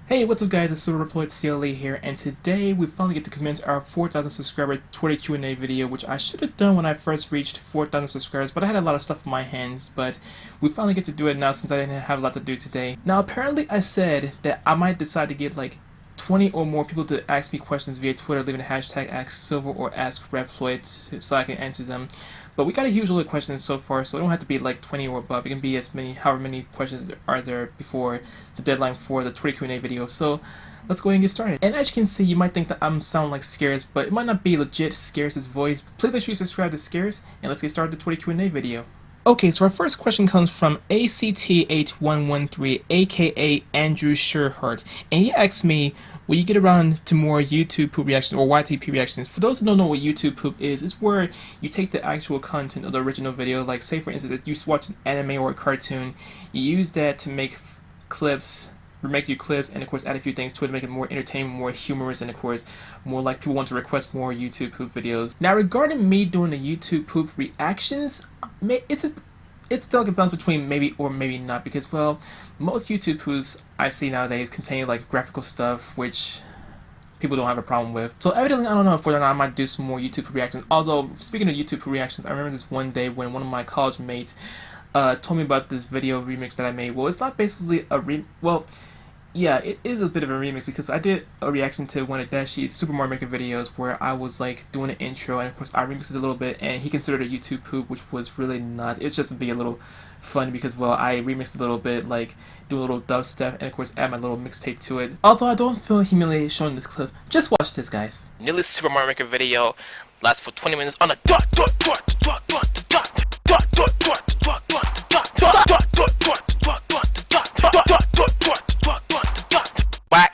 Hey, what's up guys, it's Report CLE here, and today we finally get to commence our 4,000 subscriber Twitter Q&A video, which I should have done when I first reached 4,000 subscribers, but I had a lot of stuff in my hands, but we finally get to do it now since I didn't have a lot to do today. Now apparently I said that I might decide to get like 20 or more people to ask me questions via Twitter, leaving the hashtag AskSilver or AskReploid so I can answer them. But we got a huge load of questions so far, so it don't have to be like 20 or above. It can be as many, however many questions are there before the deadline for the Twitter Q&A video. So let's go ahead and get started. And as you can see, you might think that I'm sounding like Scarce, but it might not be legit Scarce's voice. Please make sure you subscribe to Scarce, and let's get started with the Twitter Q&A video. Okay, so our first question comes from ACT8113, aka Andrew Sherhart, and he asks me, will you get around to more YouTube poop reactions or YTP reactions? For those who don't know what YouTube poop is, it's where you take the actual content of the original video, like say for instance if you watch an anime or a cartoon, you use that to make clips, remake your clips, and of course add a few things to it to make it more entertaining, more humorous, and of course more like people want to request more YouTube poop videos. Now regarding me doing the YouTube poop reactions, it's still like a balance between maybe or maybe not, because well, most YouTube poops I see nowadays contain like graphical stuff which people don't have a problem with. So evidently I don't know if whether or not I might do some more YouTube reactions. Although speaking of YouTube reactions, I remember this one day when one of my college mates told me about this video remix that I made. Well, it's not basically a yeah, it is a bit of a remix because I did a reaction to one of Dashi's Super Mario Maker videos where I was like doing an intro, and of course I remixed it a little bit, and he considered it a YouTube poop, which was really not. It's just to be a little fun because well, I remixed a little bit, like do a little dubstep, and of course add my little mixtape to it. Although I don't feel humiliated showing this clip. Just watch this, guys. Nearly Super Mario Maker video lasts for 20 minutes on a dot dot dot dot dot dot dot dot dot dot dot dot dot dot dot dot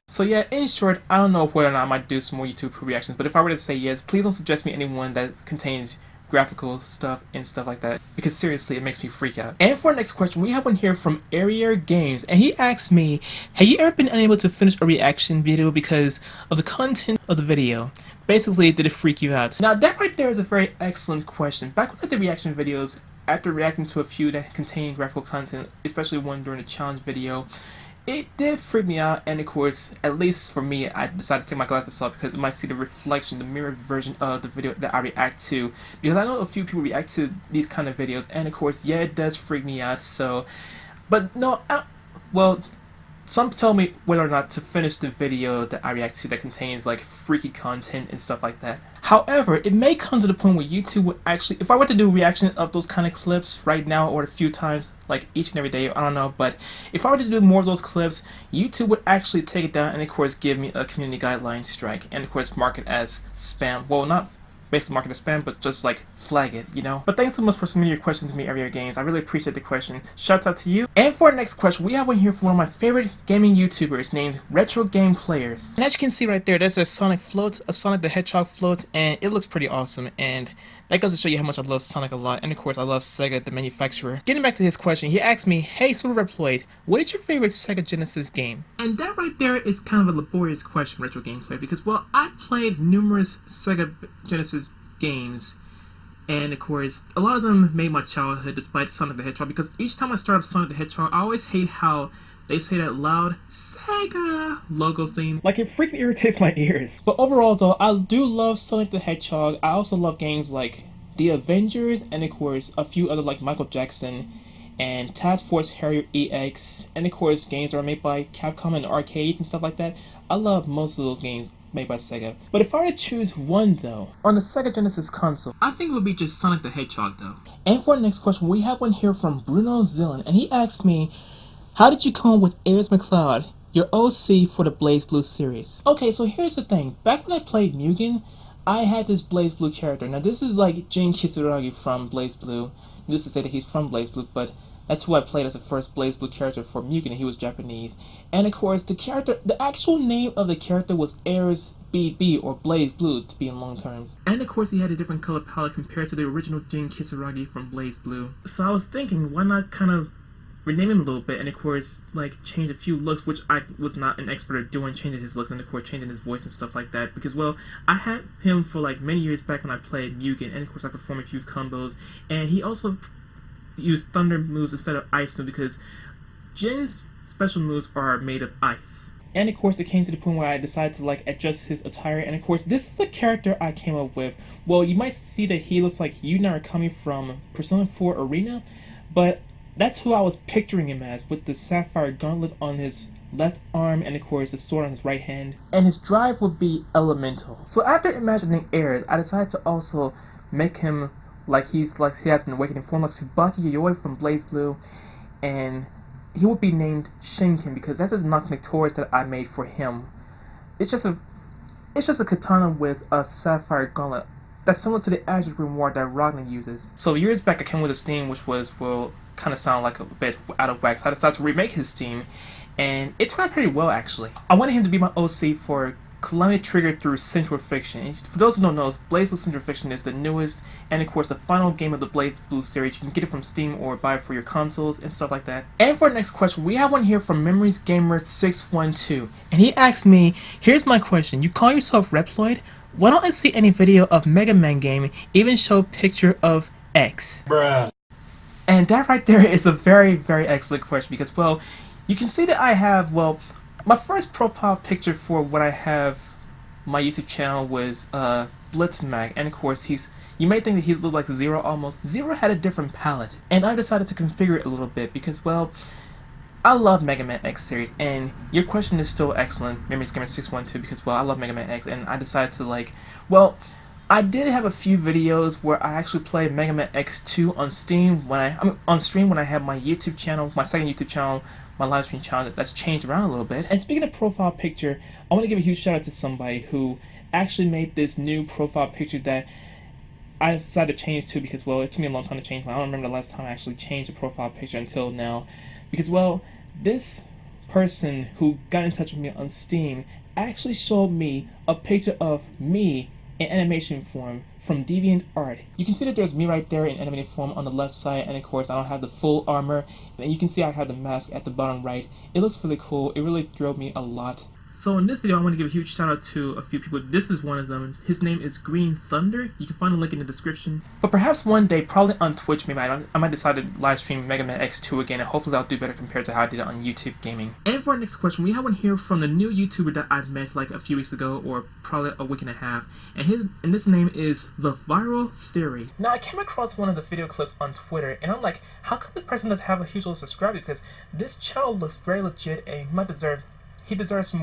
So yeah, in short, I don't know whether or not I might do some more YouTube reactions, but if I were to say yes, please don't suggest me anyone that contains graphical stuff and stuff like that, because seriously, it makes me freak out. And for our next question, we have one here from Arier Games, and he asks me, have you ever been unable to finish a reaction video because of the content of the video? Basically, did it freak you out? Now that right there is a very excellent question. Back when I did reaction videos, after reacting to a few that contained graphical content, especially one during the challenge video, it did freak me out, and of course, at least for me, I decided to take my glasses off because I might see the reflection, the mirrored version of the video that I react to. Because I know a few people react to these kind of videos, and of course, yeah, it does freak me out, so... But no, well, some tell me whether or not to finish the video that I react to that contains like freaky content and stuff like that. However, it may come to the point where YouTube would actually, if I were to do a reaction of those kind of clips right now or a few times, like each and every day, I don't know, but if I were to do more of those clips, YouTube would actually take it down and of course give me a community guideline strike, and of course mark it as spam. Well, not basically mark it as spam, but just like flag it, you know? But thanks so much for submitting your questions to me, Arier Games. I really appreciate the question. Shouts out to you. And for our next question, we have one here from one of my favorite gaming YouTubers named Retro Game Players. And as you can see right there, there's a Sonic float, a Sonic the Hedgehog float, and it looks pretty awesome. And that goes to show you how much I love Sonic a lot, and of course I love Sega, the manufacturer. Getting back to his question, he asked me, hey Super Reploid, what is your favorite Sega Genesis game? And that right there is kind of a laborious question, Retro Game Player, because well, I played numerous Sega Genesis games, and of course a lot of them made my childhood despite Sonic the Hedgehog, because each time I start up Sonic the Hedgehog, I always hate how they say that loud Sega logo theme. Like, it freaking irritates my ears. But overall though, I do love Sonic the Hedgehog. I also love games like The Avengers, and of course a few other like Michael Jackson and Task Force Harrier EX, and of course games that are made by Capcom and arcades and stuff like that. I love most of those games made by Sega. But if I were to choose one though, on the Sega Genesis console, I think it would be just Sonic the Hedgehog though. And for the next question, we have one here from Bruno Zillan, and he asked me, how did you come up with Ayers McCloud, your OC for the BlazBlue series? Okay, so here's the thing. Back when I played Mugen, I had this BlazBlue character. Now this is like Jin Kisaragi from BlazBlue. Needless to say that he's from BlazBlue, but that's who I played as the first BlazBlue character for Mugen, and he was Japanese. And of course, the actual name of the character was Ayers BB, or BlazBlue to be in long terms. And of course he had a different color palette compared to the original Jin Kisaragi from BlazBlue. So I was thinking, why not kind of rename him a little bit, and of course like change a few looks, which I was not an expert at doing, changing his looks and of course changing his voice and stuff like that, because well, I had him for like many years back when I played Mugen, and of course I performed a few combos, and he also used thunder moves instead of ice moves because Jin's special moves are made of ice. And of course, it came to the point where I decided to like adjust his attire. And of course, this is the character I came up with. Well, you might see that he looks like Yu Narukami from Persona 4 Arena, but that's who I was picturing him as, with the sapphire gauntlet on his left arm and of course the sword on his right hand. And his drive would be elemental. So after imagining heirs, I decided to also make him like he has an awakening form like Tsubaki Yayoi from BlazBlue, and he would be named Shinken because that's his Natsume Taurus that I made for him. It's just a katana with a sapphire gauntlet that's similar to the Azure Grimoire that Ragnar uses. So years back I came with a theme which was, well, kind of sound like a bit out of whack, so I decided to remake his theme, and it turned out pretty well actually. I wanted him to be my OC for Calamity triggered through Central Fiction. And for those who don't know, BlazBlue Central Fiction is the newest and of course the final game of the BlazBlue series. You can get it from Steam or buy it for your consoles and stuff like that. And for our next question, we have one here from Memories Gamer 612, and he asked me, here's my question, you call yourself Reploid? Why don't I see any video of Mega Man game, even show picture of X? Bruh. And that right there is a very, very excellent question because, well, you can see that I have, well, my first profile picture for what I have my YouTube channel was Blitzmag, and of course you may think that he looked like Zero almost. Zero had a different palette, and I decided to configure it a little bit because, well, I love Mega Man X series, and your question is still excellent, Memories Gamer 612, because, well, I love Mega Man X, and I decided to like, well, I did have a few videos where I actually played Mega Man X2 on Steam when I had my YouTube channel, my second YouTube channel, my live stream channel that's changed around a little bit. And speaking of profile picture, I want to give a huge shout out to somebody who actually made this new profile picture that I decided to change to because, well, it took me a long time to change one. I don't remember the last time I actually changed a profile picture until now. Because, well, this person who got in touch with me on Steam actually showed me a picture of me in animation form from DeviantArt. You can see that there's me right there in animated form on the left side, and of course I don't have the full armor, and you can see I have the mask at the bottom right. It looks really cool. It really thrilled me a lot. So in this video I want to give a huge shout out to a few people. This is one of them. His name is Green Thunder. You can find a link in the description. But perhaps one day, probably on Twitch, maybe I might decide to live stream Mega Man X2 again, and hopefully I'll do better compared to how I did it on YouTube Gaming. And for our next question, we have one here from the new YouTuber that I met like a few weeks ago, or probably a week and a half. And this name is The Viral Theory. Now I came across one of the video clips on Twitter, and I'm like, how come this person doesn't have a huge amount of subscribers? Because this channel looks very legit, and he deserves some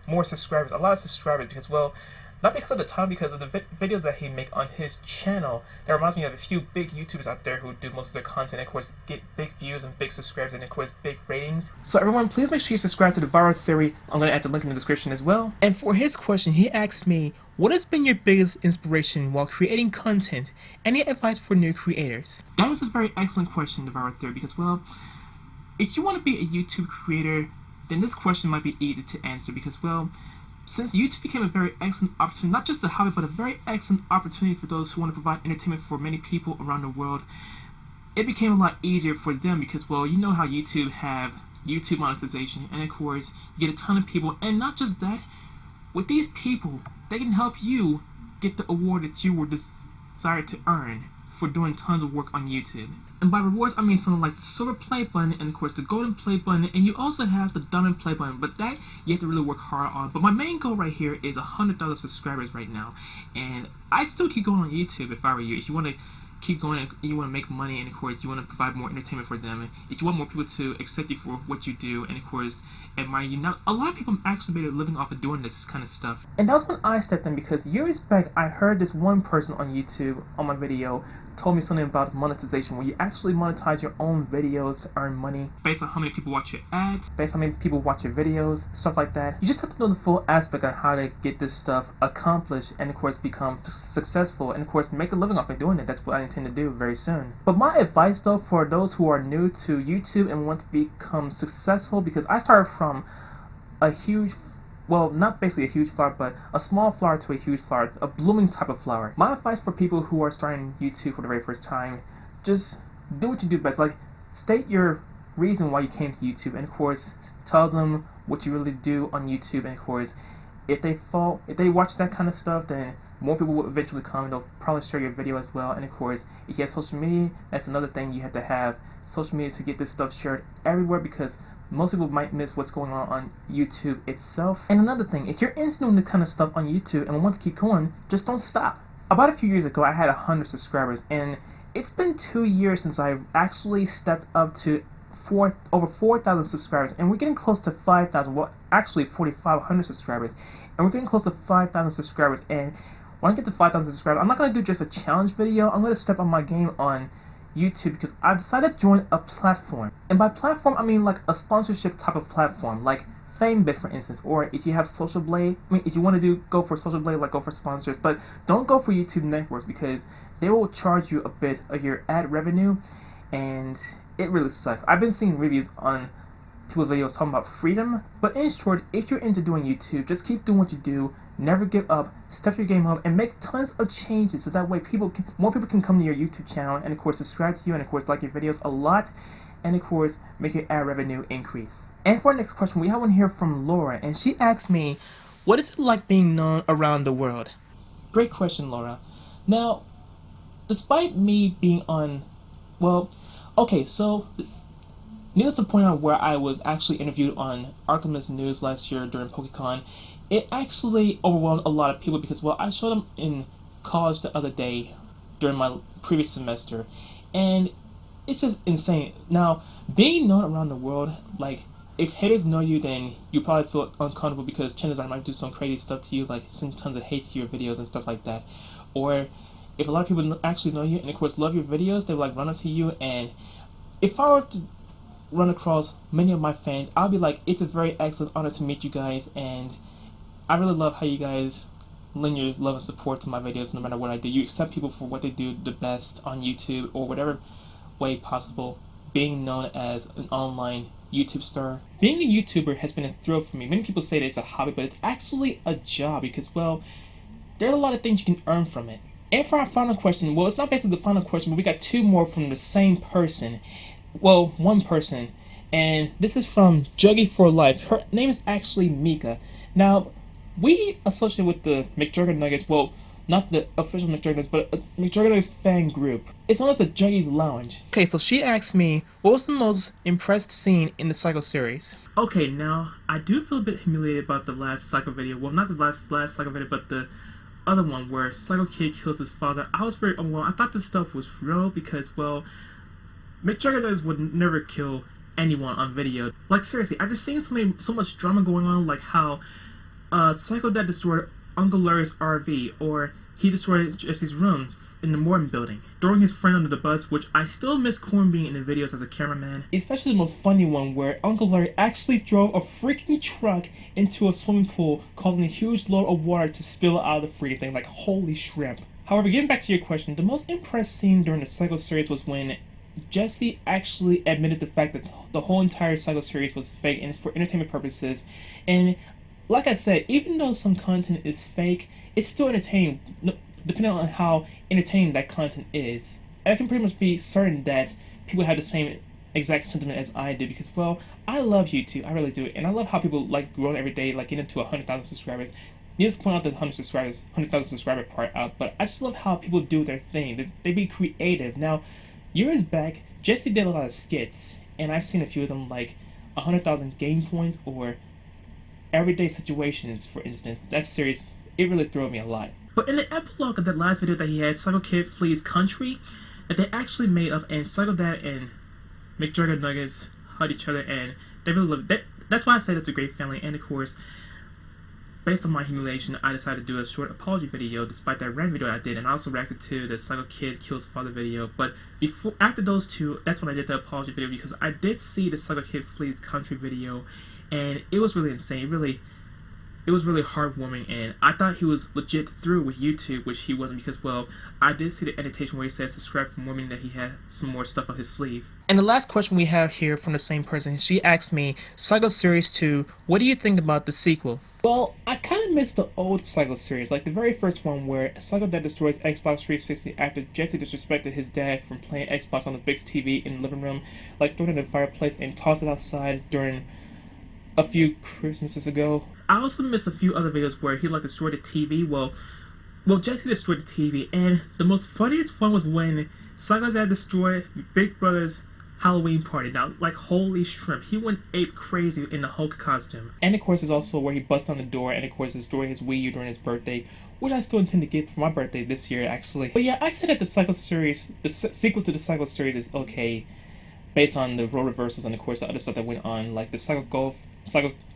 more subscribers, a lot of subscribers, because, well, not because of the title, because of the videos that he make on his channel. That reminds me of a few big YouTubers out there who do most of their content, and of course get big views and big subscribers, and of course big ratings. So everyone, please make sure you subscribe to The Viral Theory. I'm going to add the link in the description as well. And for his question, he asked me, what has been your biggest inspiration while creating content? Any advice for new creators? That is a very excellent question, The Viral Theory, because, well, if you want to be a YouTube creator, then this question might be easy to answer because, well, since YouTube became a very excellent opportunity, not just a hobby, but a very excellent opportunity for those who want to provide entertainment for many people around the world, it became a lot easier for them because, well, you know how YouTube have YouTube monetization, and of course, you get a ton of people, and not just that, with these people, they can help you get the award that you were desired to earn for doing tons of work on YouTube. And by rewards, I mean something like the silver play button, and of course the golden play button, and you also have the diamond play button, but that you have to really work hard on. But my main goal right here is 100,000 subscribers right now, and I'd still keep going on YouTube if I were you. If you want to keep going and you want to make money, and of course you want to provide more entertainment for them, and if you want more people to accept you for what you do, and of course admire you. Now, a lot of people actually made a living off of doing this kind of stuff, and that was when I stepped in, because years back I heard this one person on YouTube on my video told me something about monetization, where you actually monetize your own videos to earn money based on how many people watch your ads, based on how many people watch your videos, stuff like that. You just have to know the full aspect on how to get this stuff accomplished, and of course become successful, and of course make a living off of doing it. That's what I intend to do very soon. But my advice though, for those who are new to YouTube and want to become successful, because I started from a huge, well, not basically a huge flower, but a small flower to a huge flower, a blooming type of flower. My advice for people who are starting YouTube for the very first time, just do what you do best. Like, state your reason why you came to YouTube, and of course, tell them what you really do on YouTube, and of course, if they watch that kind of stuff, then more people will eventually come, and they'll probably share your video as well. And of course, if you have social media, that's another thing. You have to have social media to get this stuff shared everywhere, because most people might miss what's going on YouTube itself. And another thing, if you're into doing the kind of stuff on YouTube and want to keep going, just don't stop. About a few years ago, I had 100 subscribers, and it's been 2 years since I've actually stepped up to over 4,000 subscribers, and we're getting close to 5,000. Well, actually 4,500 subscribers, and we're getting close to 5,000 subscribers. And when I get to 5,000 subscribers, I'm not gonna do just a challenge video. I'm gonna step up my game on YouTube because I decided to join a platform, and by platform I mean like a sponsorship type of platform, like FameBit for instance, or if you have Social Blade. I mean, if you want to go for Social Blade, like go for sponsors, but don't go for YouTube networks because they will charge you a bit of your ad revenue, and it really sucks. I've been seeing reviews on people's videos talking about freedom, but in short, if you're into doing YouTube, just keep doing what you do. Never give up, step your game up, and make tons of changes so that way more people can come to your YouTube channel, and of course subscribe to you, and of course like your videos a lot, and of course make your ad revenue increase. And for our next question, we have one here from Laura, and she asked me, what is it like being known around the world? Great question, Laura. Now, despite me being on, well, okay, so needless to point out where I was actually interviewed on Archimedes News last year during PokeCon, it actually overwhelmed a lot of people because, well, I showed them in college the other day during my previous semester, and it's just insane. Now, being known around the world, like, if haters know you, then you probably feel uncomfortable because chances are I might do some crazy stuff to you, like send tons of hate to your videos and stuff like that. Or if a lot of people actually know you and of course love your videos, they will like run up to you, and if I were to run across many of my fans, I'll be like, it's a very excellent honor to meet you guys, and I really love how you guys lend your love and support to my videos no matter what I do. You accept people for what they do the best on YouTube or whatever way possible. Being known as an online YouTube star. Being a YouTuber has been a thrill for me. Many people say that it's a hobby, but it's actually a job because, well, there are a lot of things you can earn from it. And for our final question, well, it's not basically the final question, but we got two more from the same person. Well, one person. And this is from Juggy for Life. Her name is actually Mika. Now, we associate with the McJugger Nuggets, well, not the official McJugger Nuggets, but a McJugger Nuggets fan group. It's known as the Juggy's Lounge. Okay, so she asked me, what was the most impressed scene in the Psycho series? Okay, now, I do feel a bit humiliated about the last Psycho video. Well, not the last Psycho video, but the other one where Psycho Kid kills his father. I was very overwhelmed. I thought this stuff was real because, well, McJugger Nuggets would never kill anyone on video. Like, seriously, I've just seen so much drama going on, like how Psycho Dad destroyed Uncle Larry's RV, or he destroyed Jesse's room in the Morton building, throwing his friend under the bus, which I still miss Corn being in the videos as a cameraman. Especially the most funny one where Uncle Larry actually drove a freaking truck into a swimming pool, causing a huge load of water to spill out of the freaking thing, like holy shrimp. However, getting back to your question, the most impressed scene during the Psycho series was when Jesse actually admitted the fact that the whole entire Psycho series was fake and it's for entertainment purposes. And like I said, even though some content is fake, it's still entertaining, depending on how entertaining that content is. And I can pretty much be certain that people have the same exact sentiment as I do because, well, I love YouTube, I really do, and I love how people like growing every day, like getting to 100,000 subscribers. Needless to point out the 100,000 subscriber part out, but I just love how people do their thing. They be creative. Now, years back, Jesse did a lot of skits, and I've seen a few of them, like 100,000 game points or everyday situations, for instance. That series, it really thrilled me a lot. But in the epilogue of that last video that he had, Psycho Kid Flees Country, that they actually made up, and Psycho Dad and McJugger Nuggets hug each other, and they really love it. That's why I say that's a great family. And of course, based on my humiliation, I decided to do a short apology video despite that rant video I did, and I also reacted to the Psycho Kid Kills Father video. But after those two, that's when I did the apology video, because I did see the Psycho Kid Flees Country video, and it was really insane. It was really heartwarming, and I thought he was legit through with YouTube, which he wasn't, because, well, I did see the annotation where he said subscribe for more, meaning that he had some more stuff up his sleeve. And the last question we have here from the same person, she asked me, Psycho Series 2, what do you think about the sequel? Well, I kind of miss the old Psycho series, like the very first one where Psycho Dad destroys Xbox 360 after Jesse disrespected his dad from playing Xbox on the big TV in the living room, like throwing it in the fireplace and tossed it outside during a few Christmases ago. I also missed a few other videos where he like destroyed the TV. Well, Jesse destroyed the TV, and the most funniest one was when Psycho Dad destroyed Big Brother's Halloween party. Now, like, holy shrimp, he went ape crazy in the Hulk costume. And of course, there's also where he busts on the door, and of course, destroyed his Wii U during his birthday, which I still intend to get for my birthday this year, actually. But yeah, I said that the Cycle series, the sequel to the Cycle series is okay, based on the role reversals and of course the other stuff that went on, like the Cycle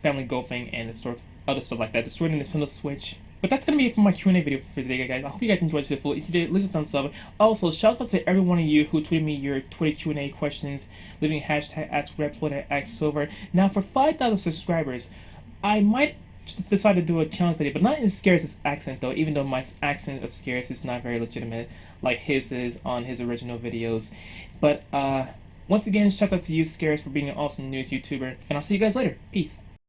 family golfing, and the sort of other stuff like that, destroying the Nintendo Switch. But that's gonna be it for my Q&A video for today, guys. I hope you guys enjoyed this video. If you did, leave a thumbs up. Also, shout out to every one of you who tweeted me your Twitter Q&A questions, leaving hashtag AskRedPlot, AskSilver. Now, for 5,000 subscribers, I might just decide to do a challenge video, but not in Scarce's accent though, even though my accent of Scarce is not very legitimate like his is on his original videos. But once again, shout out to you, Scarce, for being an awesome news YouTuber, and I'll see you guys later. Peace.